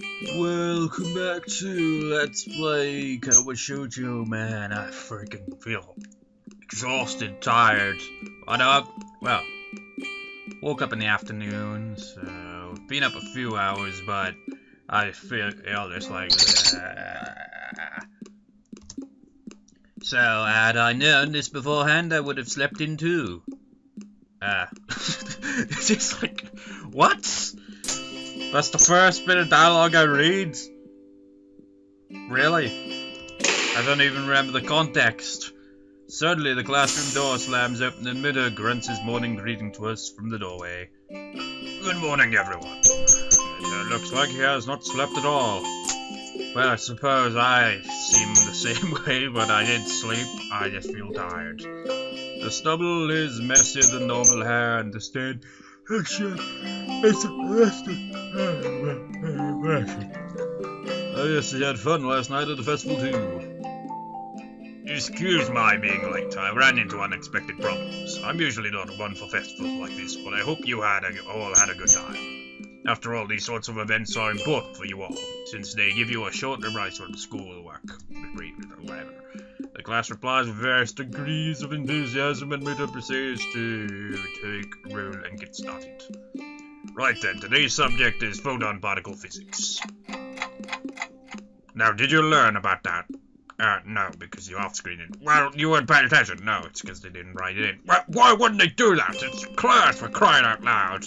Welcome back to Let's Play Katawa Shoujo, man. I freaking feel exhausted, tired. Well, woke up in the afternoon, so been up a few hours, but I feel just like So, had I known this beforehand, I would have slept in too. It's just like, what? That's the first bit of dialogue I read? Really? I don't even remember the context. Suddenly, the classroom door slams open and Muto grunts his morning greeting to us from the doorway. Good morning, everyone. It looks like he has not slept at all. Well, I suppose I seem the same way, but I did sleep. I just feel tired. The stubble is messier than normal hair, and the stain it's oh yes, he had fun last night at the festival too. Excuse my being late. I ran into unexpected problems. I'm usually not one for festivals like this, but I hope you all had a good time. After all, these sorts of events are important for you all, since they give you a short rise from schoolwork. The class replies with various degrees of enthusiasm, and Muto proceeds to take roll and get started. Right then, today's subject is photon particle physics. Now, did you learn about that? No, because you're off-screen. Well, you weren't paying attention. No, it's because they didn't write it in. Well, why wouldn't they do that? It's class, for crying out loud.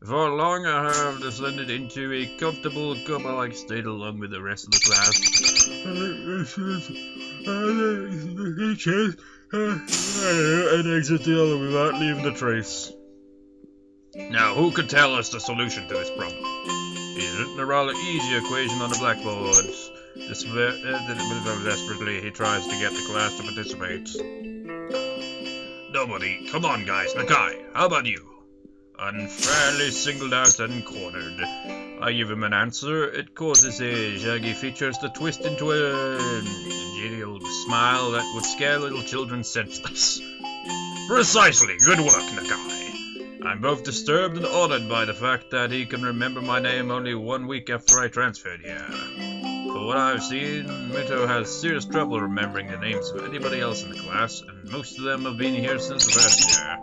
Before long, I have descended into a comfortable, coma-like state along with the rest of the class. And exit the other without leaving a trace. Now, who could tell us the solution to this problem? He's written a rather easy equation on the blackboard. Desperately, he tries to get the class to participate. Nobody. Come on, guys. Nakai, how about you? Unfairly singled out and cornered. I give him an answer. It causes his shaggy features to twist into a genial smile that would scare little children senseless. Precisely. Good work, Nakai. I'm both disturbed and honored by the fact that he can remember my name only 1 week after I transferred here. For what I've seen, Muto has serious trouble remembering the names of anybody else in the class, and most of them have been here since the first year.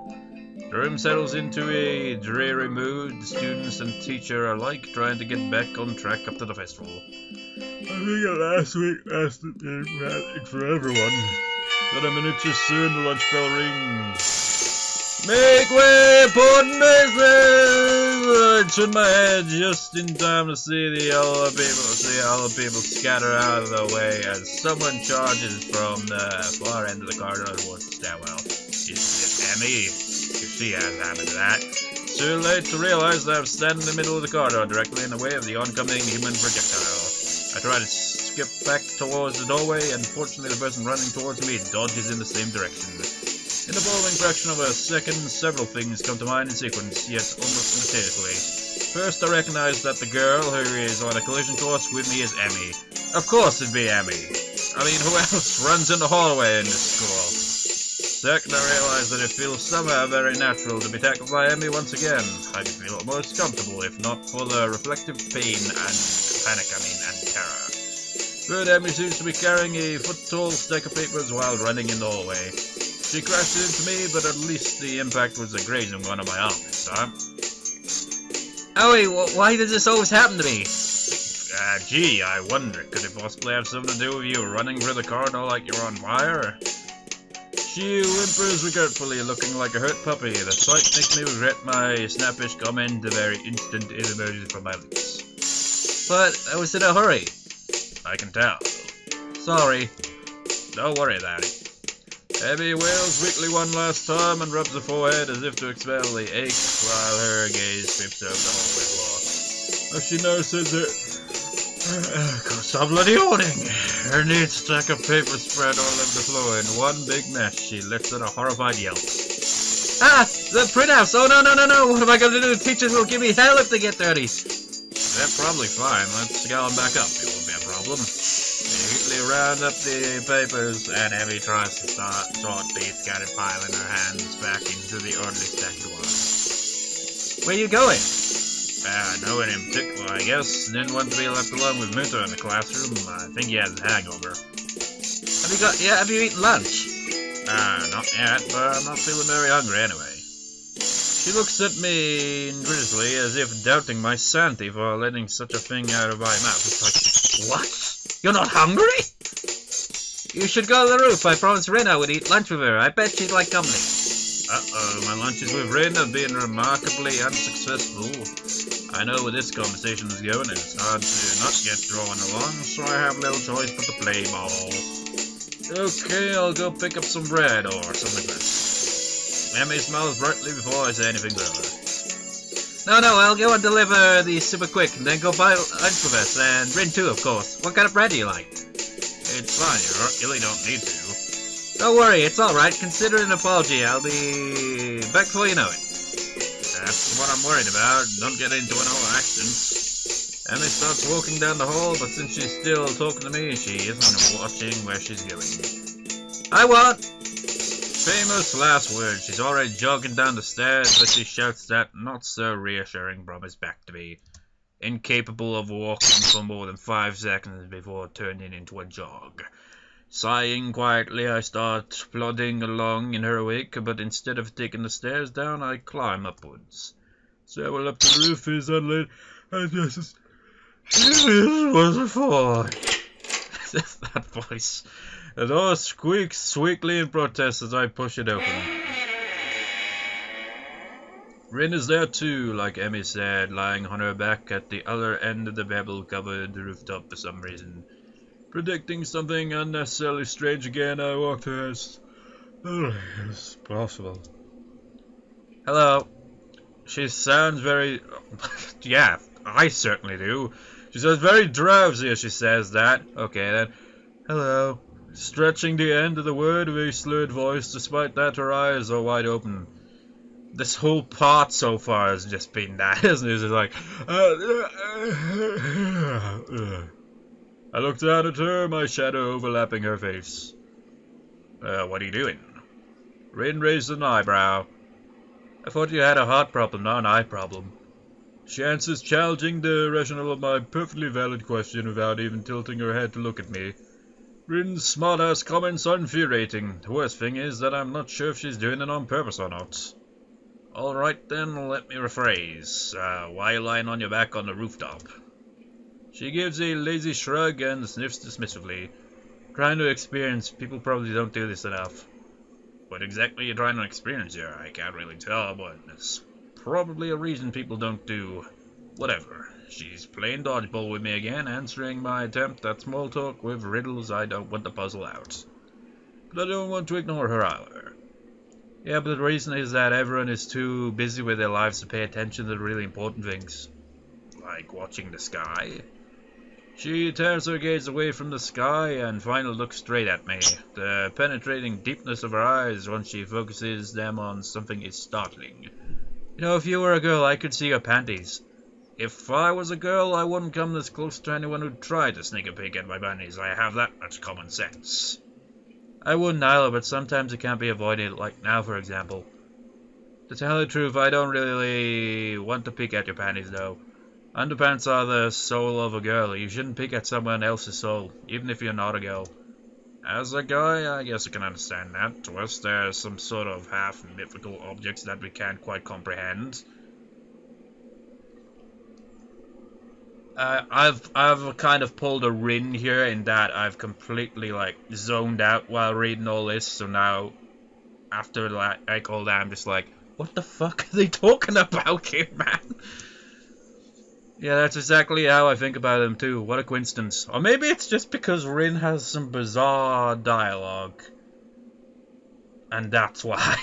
The room settles into a dreary mood. The students and teacher alike trying to get back on track up to the festival. I think last week lasted dramatic for everyone. But a minute too soon, the lunch bell rings. Make way, important business! I turned my head just in time to see all the people scatter out of the way as someone charges from the far end of the corridor towards the stairwell. Is it Emmy? If she has happened to that. Too late to realize that I'm standing in the middle of the corridor, directly in the way of the oncoming human projectile. I try to skip back towards the doorway, and fortunately the person running towards me dodges in the same direction. In the following fraction of a second, several things come to mind in sequence, yet almost simultaneously. First, I recognize that the girl who is on a collision course with me is Emmy. Of course it'd be Emmy. I mean, who else runs in the hallway in this school? Second, I realize that it feels somehow very natural to be tackled by Emmy once again. I'd feel almost comfortable if not for the reflective pain and panic, and terror. Third, Emmy seems to be carrying a foot-tall stack of papers while running in the hallway. She crashed into me, but at least the impact was a grazing one on my arm this time. Oh, why does this always happen to me? Gee, I wonder, could it possibly have something to do with you running through the corridor like you're on fire? She whimpers regretfully, looking like a hurt puppy. The sight makes me regret my snappish comment the very instant it emerges from my lips. But I was in a hurry. I can tell. Sorry. Don't worry about it. Emmy wails weakly one last time and rubs her forehead as if to expel the ache while her gaze sweeps over the hallway floor. As she notices it, cause I'm bloody yawning. Her neat stack of paper spread all over the floor in one big mess. She lets out a horrified yelp. Ah! The printouts! Oh no! What am I gonna do? The teachers will give me hell if they get dirty. They're probably fine. Let's go on back up. It won't be a problem. They round up the papers, and Emmy tries to sort the scattered pile in her hands back into the orderly stacked one. Where are you going? No one in particular, I guess. Didn't want to be left alone with Muto in the classroom. I think he has a hangover. Have you eaten lunch? Not yet, but I'm not feeling very hungry anyway. She looks at me incredulously as if doubting my sanity for letting such a thing out of my mouth. It's like, What? You're not hungry? You should go to the roof. I promised Rin I would eat lunch with her. I bet she'd like company. uh-oh, my lunches with Rin have been remarkably unsuccessful. I know where this conversation is going, and it's hard to not get drawn along, so I have little choice but to play ball. Okay, I'll go pick up some bread or something like that. Emmy smiles brightly before I say anything further. No, I'll go and deliver these super quick, and then go buy lunch with us, and Rin too, of course. What kind of bread do you like? It's fine, you really don't need to. Don't worry, it's alright. Consider it an apology. I'll be back before you know it. That's what I'm worried about. Don't get into an whole accent. Emmy starts walking down the hall, but since she's still talking to me, she isn't watching where she's going. I won't. Famous last words. She's already jogging down the stairs, but she shouts that not so reassuring promise back to me, incapable of walking for more than 5 seconds before turning into a jog. Sighing quietly, I start plodding along in her wake, but instead of taking the stairs down, I climb upwards. So well up to the roof is unlit, and just was a fall. That voice. The door squeaks weakly in protest as I push it open. Rin is there too, like Emmy said, lying on her back at the other end of the pebble-covered rooftop for some reason. Predicting something unnecessarily strange again, I walk to her as it's possible. Hello. She sounds very... yeah, I certainly do. She sounds very drowsy as she says that. Okay then. Hello. Stretching the end of the word with a slurred voice, despite that her eyes are wide open. This whole part so far has just been that, isn't it? It's like... I look down at her, my shadow overlapping her face. What are you doing? Rin raised an eyebrow. I thought you had a heart problem, not an eye problem. She answers, challenging the rationale of my perfectly valid question without even tilting her head to look at me. Rin's smart-ass comments are infuriating. The worst thing is that I'm not sure if she's doing it on purpose or not. Alright then, let me rephrase. Why are you lying on your back on the rooftop? She gives a lazy shrug and sniffs dismissively. Trying to experience. People probably don't do this enough. What exactly are you trying to experience here? I can't really tell, but there's probably a reason people don't do whatever. She's playing dodgeball with me again, answering my attempt at small talk with riddles I don't want to puzzle out. But I don't want to ignore her either. Yeah, but the reason is that everyone is too busy with their lives to pay attention to the really important things. Like watching the sky. She tears her gaze away from the sky and finally looks straight at me. The penetrating deepness of her eyes once she focuses them on something is startling. You know, if you were a girl, I could see your panties. If I was a girl, I wouldn't come this close to anyone who'd try to sneak a peek at my panties. I have that much common sense. I wouldn't either, but sometimes it can't be avoided, like now, for example. To tell the truth, I don't really want to peek at your panties, though. Underpants are the soul of a girl. You shouldn't peek at someone else's soul, even if you're not a girl. As a guy, I guess I can understand that. To us, there's some sort of half-mythical objects that we can't quite comprehend. I've kind of pulled a Rin here in that I've completely, like, zoned out while reading all this, so now, after, like all that, I'm just like, what the fuck are they talking about here, man? Yeah, that's exactly how I think about him too. What a coincidence. Or maybe it's just because Rin has some bizarre dialogue. And that's why.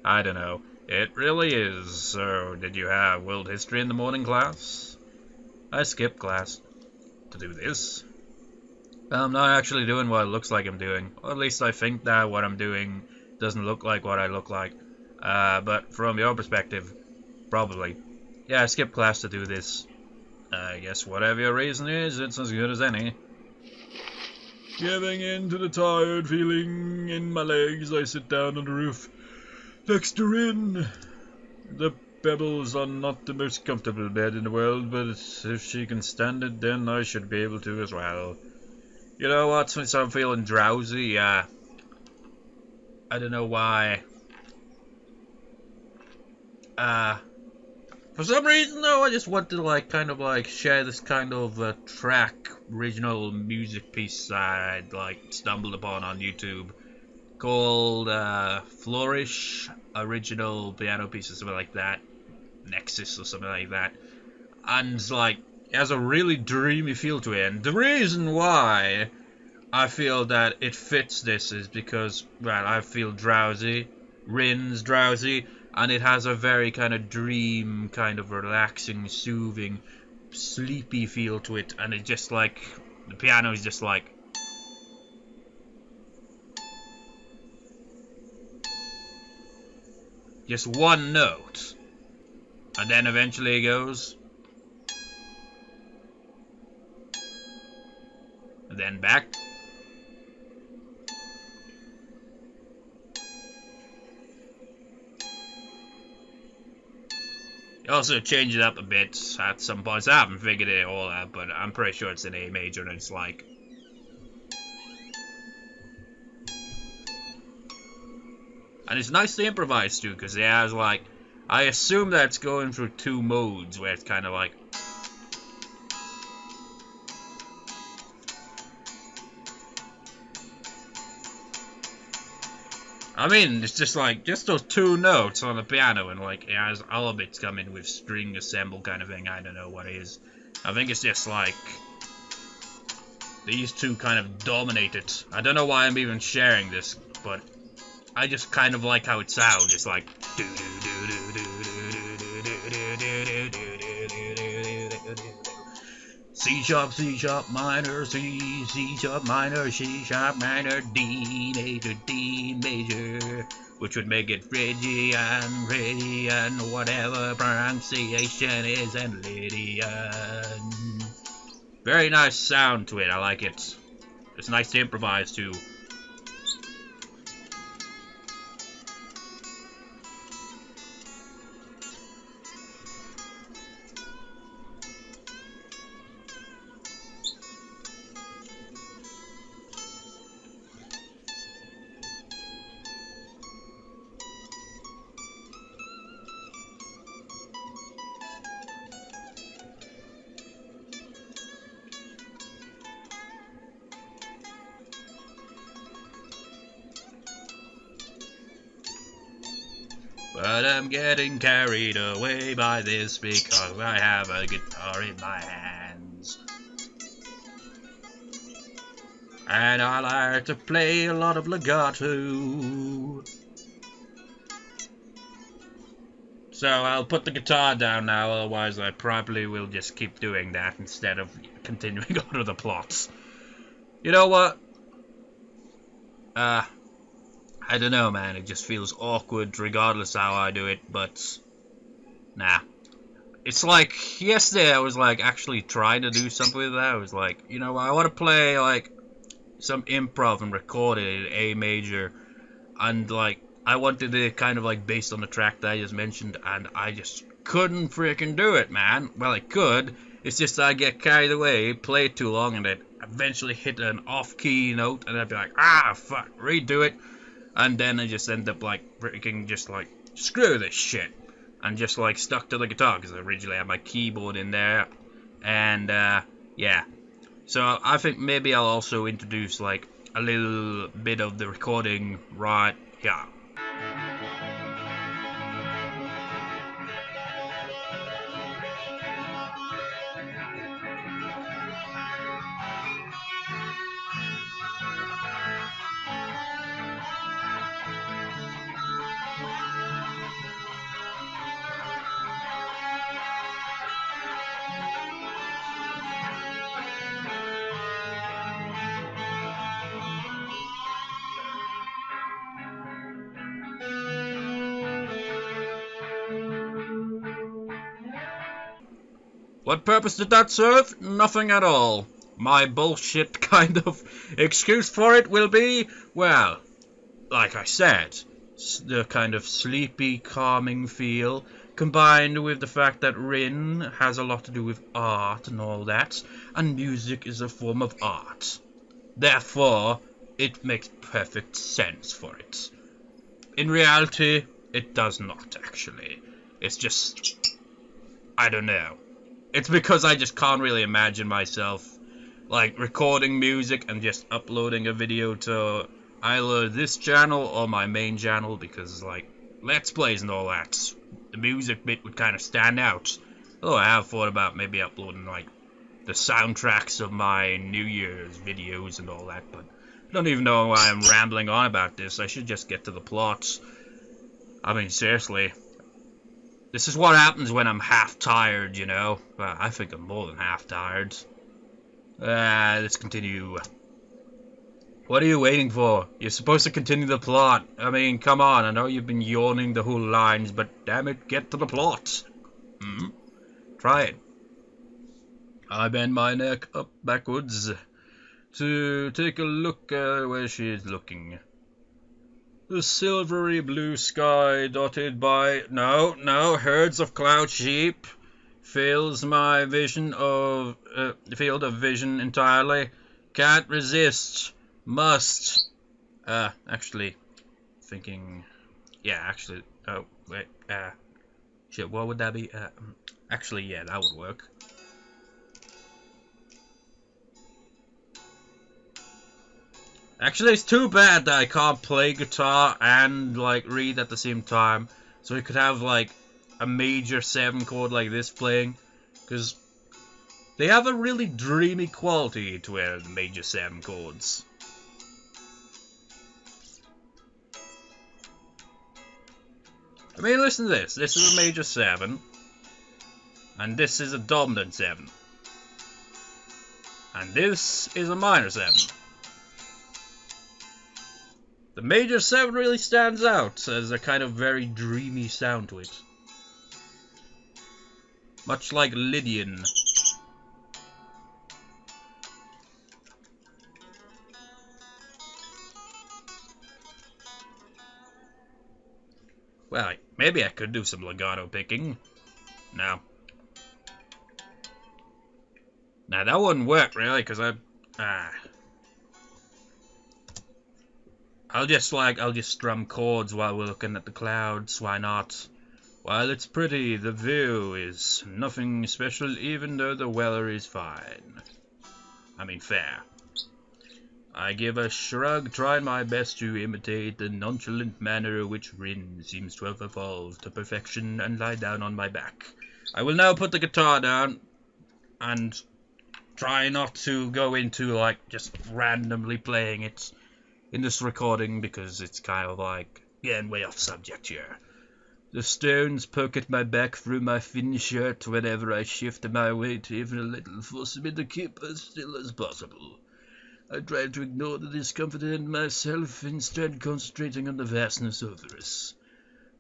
I don't know. It really is. So, did you have world history in the morning class? I skipped class to do this. I'm not actually doing what it looks like I'm doing. Or at least I think that what I'm doing doesn't look like what I look like. But from your perspective, probably. Yeah, I skipped class to do this. I guess whatever your reason is, it's as good as any. Giving in to the tired feeling in my legs, I sit down on the roof next to Rin. The Pebbles are not the most comfortable bed in the world, but if she can stand it, then I should be able to as well. You know what, since I'm feeling drowsy, I don't know why. For some reason though, I just want to like kind of like share this kind of track, original music piece I'd like stumbled upon on YouTube called Flourish, original piano piece or something like that, Nexus or something like that, and like it has a really dreamy feel to it. And the reason why I feel that it fits this is because, well, I feel drowsy, Rin's drowsy, and it has a very kind of dream, kind of relaxing, soothing, sleepy feel to it, and it just like, the piano is just like, just one note, and then eventually it goes, and then back, you also change it up a bit at some points. I haven't figured it all out, but I'm pretty sure it's in A major, and it's like, and it's nice to improvise too, because it has like, I assume that it's going through two modes, where it's kind of like, I mean, it's just like, just those two notes on the piano, and like, it has all of it coming with string assemble kind of thing. I don't know what it is. I think it's just like, these two kind of dominate it. I don't know why I'm even sharing this, but I just kind of like how it sounds. It's like, C sharp minor, C sharp minor, C sharp minor, D major, which would make it Phrygian, whatever pronunciation is, and Lydian. Very nice sound to it, I like it. It's nice to improvise too. But I'm getting carried away by this because I have a guitar in my hands. And I like to play a lot of legato. So I'll put the guitar down now, otherwise I probably will just keep doing that instead of continuing on to the plots. You know what? I don't know, man, it just feels awkward regardless how I do it, but nah. It's like, yesterday I was like actually trying to do something with that. I was like, you know, I want to play like some improv and record it in A major, and like, I wanted it kind of like based on the track that I just mentioned, and I just couldn't freaking do it, man. Well, I could, it's just I get carried away, play it too long, and it eventually hit an off-key note, and I'd be like, ah, fuck, redo it. And then I just end up like freaking just like, screw this shit, and just like stuck to the guitar, because I originally had my keyboard in there. And yeah, so I think maybe I'll also introduce like a little bit of the recording right here. What purpose did that serve? Nothing at all. My bullshit kind of excuse for it will be, well, like I said, the kind of sleepy, calming feel, combined with the fact that Rin has a lot to do with art and all that, and music is a form of art. Therefore, it makes perfect sense for it. In reality, it does not, actually. It's just... I don't know. It's because I just can't really imagine myself, like, recording music and just uploading a video to either this channel or my main channel, because, like, Let's Plays and all that, the music bit would kind of stand out. Although I have thought about maybe uploading, like, the soundtracks of my New Year's videos and all that, but I don't even know why I'm rambling on about this. I should just get to the plot. I mean, seriously. This is what happens when I'm half tired, you know? Well, I think I'm more than half tired. Let's continue. What are you waiting for? You're supposed to continue the plot. I mean, come on. I know you've been yawning the whole lines, but damn it, get to the plot. Try it. I bend my neck up backwards to take a look at where she is looking. The silvery blue sky dotted by herds of cloud sheep fills my vision of field of vision entirely. Can't resist. Must. Actually, thinking. Yeah, actually. Oh wait. Shit. What would that be? Actually, yeah, that would work. Actually, it's too bad that I can't play guitar and, like, read at the same time. So we could have, like, a major 7 chord like this playing. Because they have a really dreamy quality to the major 7 chords. I mean, listen to this. This is a major 7. And this is a dominant 7. And this is a minor 7. The major 7 really stands out as a kind of very dreamy sound to it. Much like Lydian. Well, maybe I could do some legato picking. No. Nah, that wouldn't work really, because I'll just strum chords while we're looking at the clouds, why not? While it's pretty, the view is nothing special even though the weather is fine. I mean, fair. I give a shrug, trying my best to imitate the nonchalant manner which Rin seems to have evolved to perfection, and lie down on my back. I will now put the guitar down, and try not to go into, like, just randomly playing it in this recording, because it's kind of like getting way off subject here. The stones poke at my back through my thin shirt whenever I shift my weight even a little, forcing me to keep as still as possible. I try to ignore the discomfort in myself, instead concentrating on the vastness over us.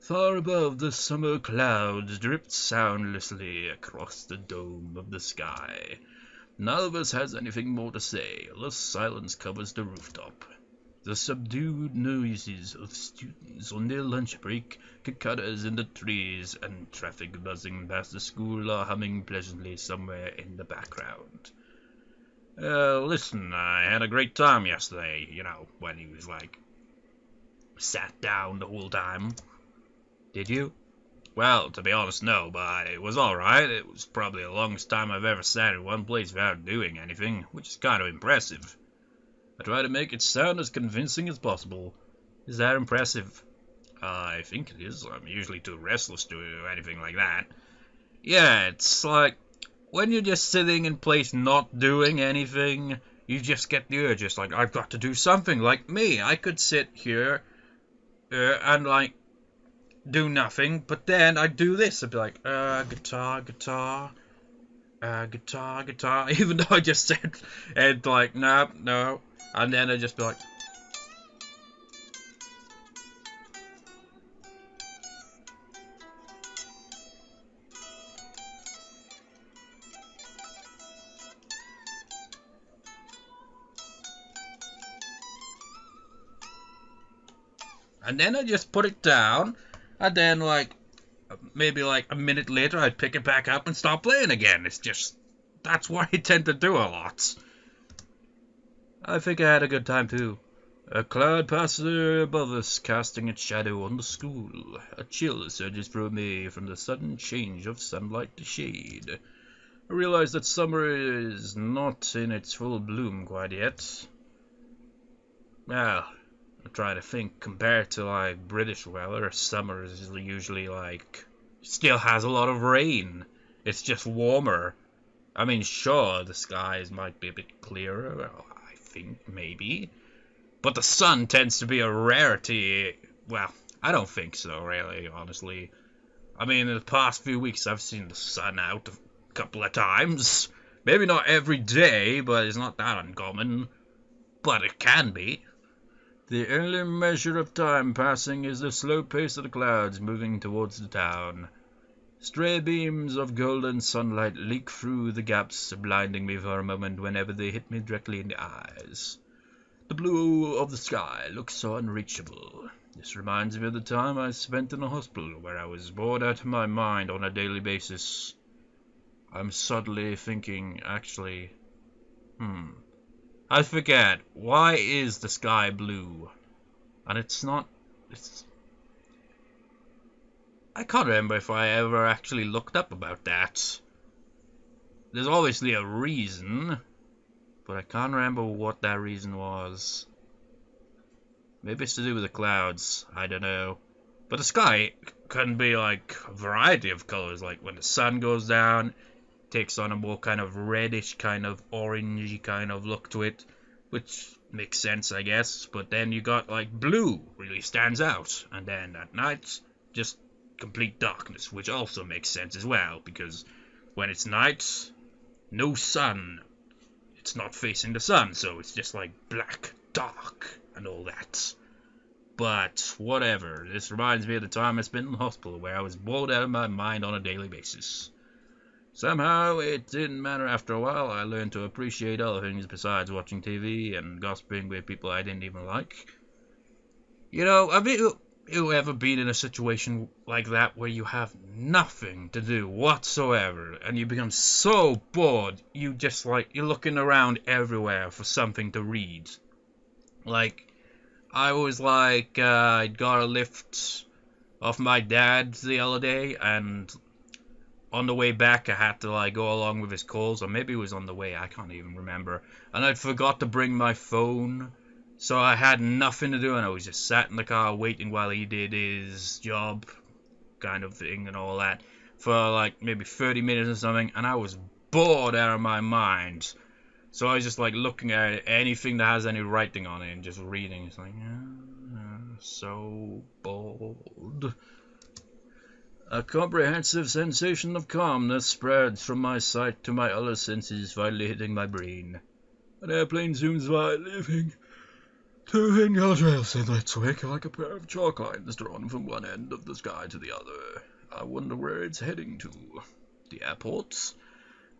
Far above, the summer clouds drift soundlessly across the dome of the sky. None of us has anything more to say. The silence covers the rooftop. The subdued noises of students on their lunch break, cicadas in the trees, and traffic buzzing past the school are humming pleasantly somewhere in the background. Listen, I had a great time yesterday, you know, when he was, like, sat down the whole time. Did you? Well, to be honest, no, but it was alright. It was probably the longest time I've ever sat in one place without doing anything, which is kind of impressive. I try to make it sound as convincing as possible. Is that impressive? I think it is. I'm usually too restless to do anything like that. Yeah, it's like, when you're just sitting in place not doing anything, you just get the urge, just like, I've got to do something. Like me, I could sit here and, like, do nothing, but then I'd do this. I'd be like, guitar, even though I just said, and like, no, and then I'd just be like, and then I just put it down, and then, like, maybe like a minute later I'd pick it back up and start playing again. That's what I tend to do a lot. I think I had a good time too. A cloud passes above us, casting its shadow on the school. A chill surges through me from the sudden change of sunlight to shade. I realize that summer is not in its full bloom quite yet. Well, I'm trying to think, compared to like British weather, summer is usually like, still has a lot of rain. It's just warmer. I mean, sure, the skies might be a bit clearer, I think, maybe. But the sun tends to be a rarity. Well, I don't think so, really, honestly. I mean, in the past few weeks, I've seen the sun out a couple of times. Maybe not every day, but it's not that uncommon. But it can be. The only measure of time passing is the slow pace of the clouds moving towards the town. Stray beams of golden sunlight leak through the gaps, blinding me for a moment whenever they hit me directly in the eyes. The blue of the sky looks so unreachable. This reminds me of the time I spent in a hospital where I was bored out of my mind on a daily basis. I'm suddenly thinking, actually, I forget, why is the sky blue? And I can't remember if I ever actually looked up about that. There's obviously a reason, but I can't remember what that reason was. Maybe it's to do with the clouds, I don't know. But the sky can be like a variety of colors, like when the sun goes down, it takes on a more kind of reddish, kind of orangey kind of look to it, which makes sense, I guess. But then you got like blue really stands out, and then at night, just complete darkness, which also makes sense as well, because when it's night, no sun, it's not facing the sun, so it's just like black, dark, and all that. But whatever, this reminds me of the time I spent in the hospital where I was bored out of my mind on a daily basis. Somehow it didn't matter. After a while, I learned to appreciate other things besides watching TV and gossiping with people I didn't even like. You know, have you ever been in a situation like that where you have nothing to do whatsoever and you become so bored you just like you're looking around everywhere for something to read? Like, I was like, I got a lift off my dad the other day, and on the way back I had to like go along with his calls, or maybe it was on the way, I can't even remember, and I'd forgot to bring my phone. So I had nothing to do, and I was just sat in the car waiting while he did his job, kind of thing, and all that, for like maybe 30 minutes or something, and I was bored out of my mind. So I was just like looking at anything that has any writing on it and just reading. It's like, so bored. A comprehensive sensation of calmness spreads from my sight to my other senses, finally hitting my brain. An airplane zooms by, leaving 2 thin guardrails in its wake like a pair of chalk lines drawn from one end of the sky to the other. I wonder where it's heading to. The airport?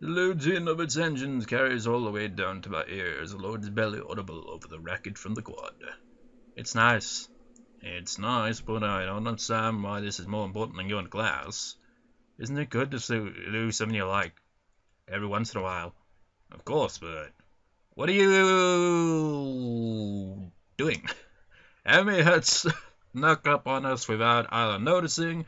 The low din of its engines carries all the way down to my ears, Lord's barely audible over the racket from the quad. It's nice. It's nice, but I don't understand why this is more important than going to class. Isn't it good to do something you like every once in a while? Of course, but what are you doing? Amy had snuck up on us without either noticing,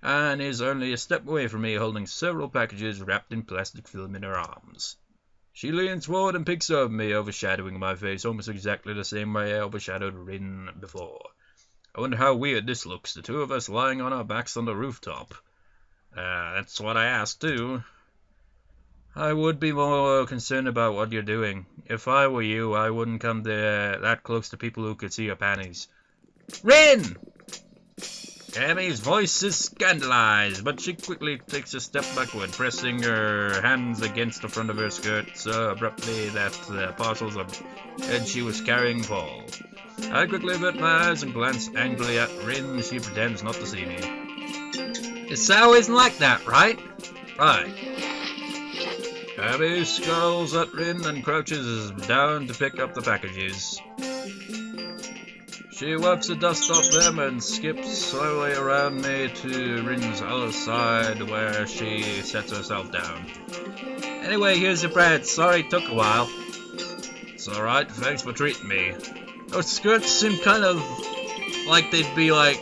and is only a step away from me, holding several packages wrapped in plastic film in her arms. She leans forward and peeks over me, overshadowing my face almost exactly the same way I overshadowed Rin before. I wonder how weird this looks, the two of us lying on our backs on the rooftop. That's what I asked too. I would be more concerned about what you're doing. If I were you, I wouldn't come that close to people who could see your panties. Rin! Amy's voice is scandalized, but she quickly takes a step backward, pressing her hands against the front of her skirt so abruptly that the parcels of head she was carrying fall. I quickly avert my eyes and glance angrily at Rin. She pretends not to see me. It's always like that, right? Right. Abby scowls at Rin and crouches down to pick up the packages. She wipes the dust off them and skips slowly around me to Rin's other side where she sets herself down. Anyway, here's your bread. Sorry it took a while. It's alright, thanks for treating me. Those skirts seem kind of like they'd be like,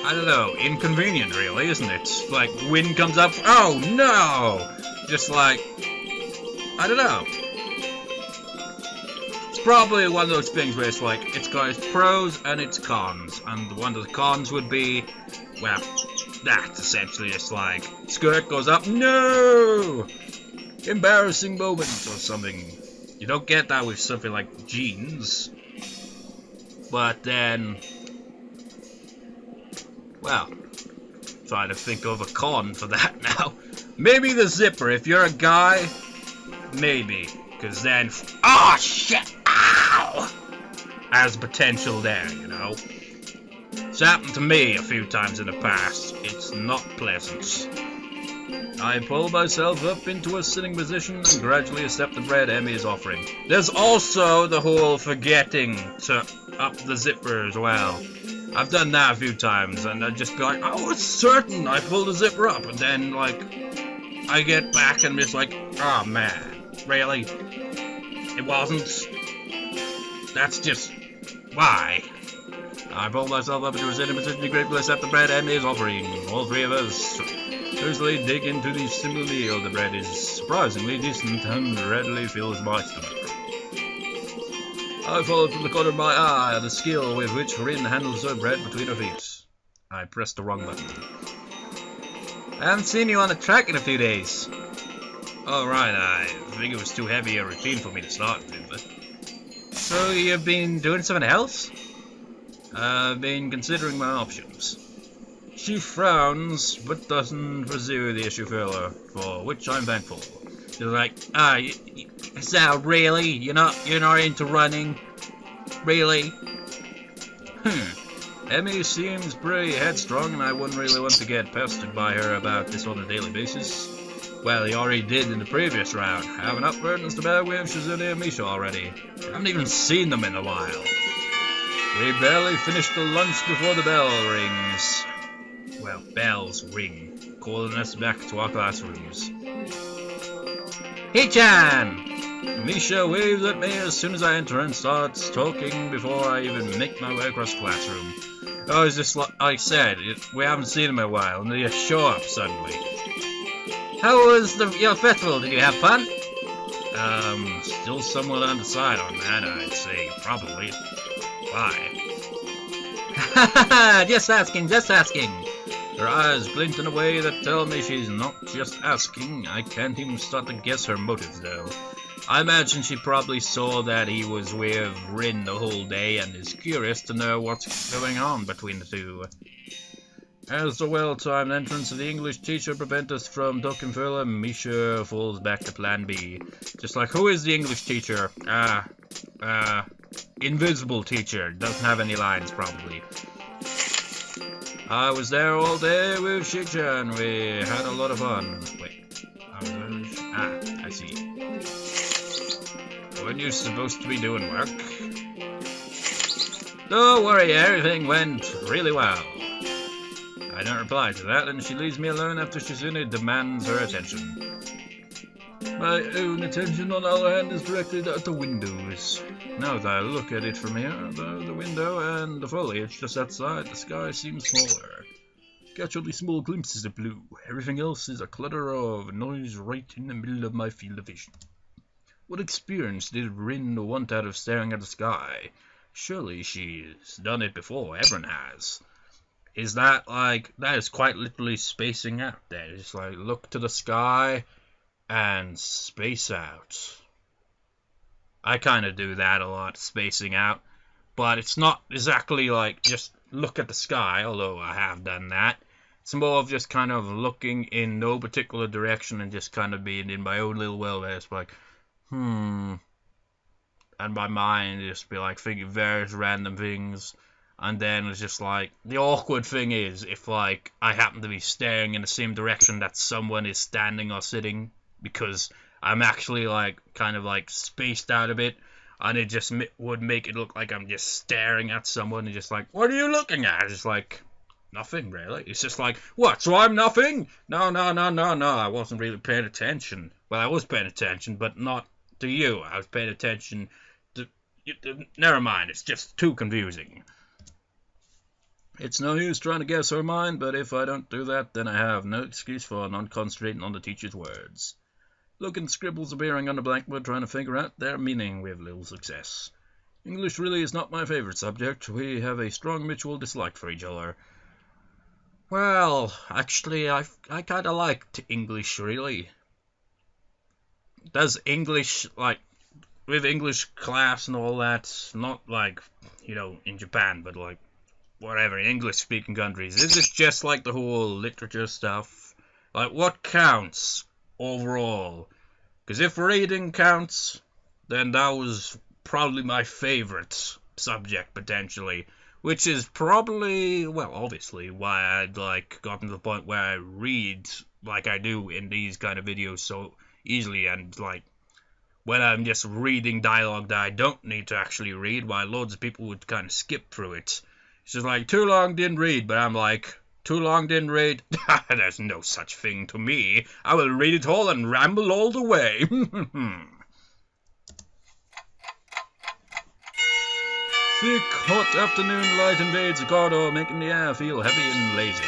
I don't know, inconvenient really, isn't it? Like, wind comes up, oh no! Just like, I don't know. It's probably one of those things where it's like, it's got its pros and its cons. And one of the cons would be, well, that's essentially just like, skirt goes up, no! Embarrassing moment or something. You don't get that with something like jeans. But then, well, trying to think of a con for that now. Maybe the zipper. If you're a guy, maybe. Because then, oh shit, ow! Has potential there, you know. It's happened to me a few times in the past. It's not pleasant. I pull myself up into a sitting position and gradually accept the bread Emmy is offering. There's also the whole forgetting to up the zipper as well. I've done that a few times, and I'd just be like, I was certain I pulled the zipper up, and then, like, I get back and it's like, oh man, really? It wasn't? That's just, why? I pull myself up into a sitting position to gratefully accept the bread Emmy is offering. All three of us firstly dig into the simple meal. The bread is surprisingly decent and readily fills my stomach. I followed from the corner of my eye the skill with which Rin handles her bread between her feet. I pressed the wrong button. I haven't seen you on the track in a few days. Oh right, I think it was too heavy a routine for me to start with, but... So you've been doing something else? I've been considering my options. She frowns, but doesn't pursue the issue further, for which I'm thankful. She's like, so really? You're not into running? Really? Emmy seems pretty headstrong, and I wouldn't really want to get pestered by her about this on a daily basis. Well, he already did in the previous round. Have enough burdens to bear with Shizune and Misha already. I haven't even seen them in a while. We barely finished the lunch before the bell rings. Well, bells ring, calling us back to our classrooms. Hee-chan! Misha waves at me as soon as I enter and starts talking before I even make my way across the classroom. Oh, it's just like I said, we haven't seen him in a while, and they just show up suddenly. How was your festival? Did you have fun? Still somewhat undecided on that, I'd say. Probably. Why? Just asking, just asking. Her eyes glint in a way that tell me she's not just asking. I can't even start to guess her motives, though. I imagine she probably saw that he was with Rin the whole day and is curious to know what's going on between the two. As the well-timed entrance of the English teacher prevents us from talking further, Misha falls back to plan B. Just like, who is the English teacher? Invisible teacher. Doesn't have any lines, probably. I was there all day with Shichan. We had a lot of fun. Wait. I see. Weren't you supposed to be doing work? Don't worry, everything went really well. I don't reply to that, and she leaves me alone after Shizune demands her attention. My own attention, on the other hand, is directed at the windows. Now that I look at it from here, the window and the foliage just outside, the sky seems smaller. Catch only small glimpses of blue. Everything else is a clutter of noise right in the middle of my field of vision. What experience did Rin want out of staring at the sky? Surely she's done it before, everyone has. Is that like, that is quite literally spacing out there. It's like, look to the sky and space out. I kind of do that a lot, spacing out. But it's not exactly like just look at the sky, although I have done that. It's more of just kind of looking in no particular direction and just kind of being in my own little world there. It's like, and my mind just be like thinking various random things. And then it's just like, the awkward thing is, if like, I happen to be staring in the same direction that someone is standing or sitting, because I'm actually like, kind of like spaced out a bit, and it just would make it look like I'm just staring at someone and just like, what are you looking at? It's like, nothing really. It's just like, what, so I'm nothing? No, I wasn't really paying attention. Well, I was paying attention, but not to you. I was paying attention to... Never mind, it's just too confusing. It's no use trying to guess her mind, but if I don't do that, then I have no excuse for not concentrating on the teacher's words. Looking at scribbles appearing on the blackboard, trying to figure out their meaning with little success. English really is not my favorite subject. We have a strong mutual dislike for each other. Well, actually, I kind of liked English, really. Does English, like, with English class and all that, not like, you know, in Japan, but like, whatever, in English-speaking countries, is it just like the whole literature stuff? Like, what counts overall? Because if reading counts, then that was probably my favorite subject, potentially. Which is probably, well, obviously, why I'd, like, gotten to the point where I read like I do in these kind of videos so easily, and, like, when I'm just reading dialogue that I don't need to actually read, while loads of people would kind of skip through it. It's just like, too long didn't read, but I'm like, too long didn't read? There's no such thing to me. I will read it all and ramble all the way. Thick, hot afternoon light invades the corridor, making the air feel heavy and lazy.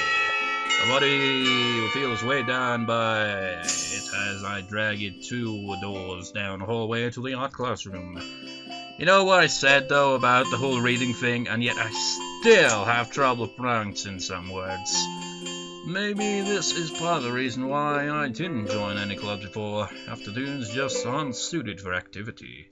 My body feels weighed down by it as I drag it 2 doors down the hallway to the art classroom. You know what I said, though, about the whole reading thing, and yet I still have trouble pronouncing some words. Maybe this is part of the reason why I didn't join any clubs before. Afternoons just aren't suited for activity.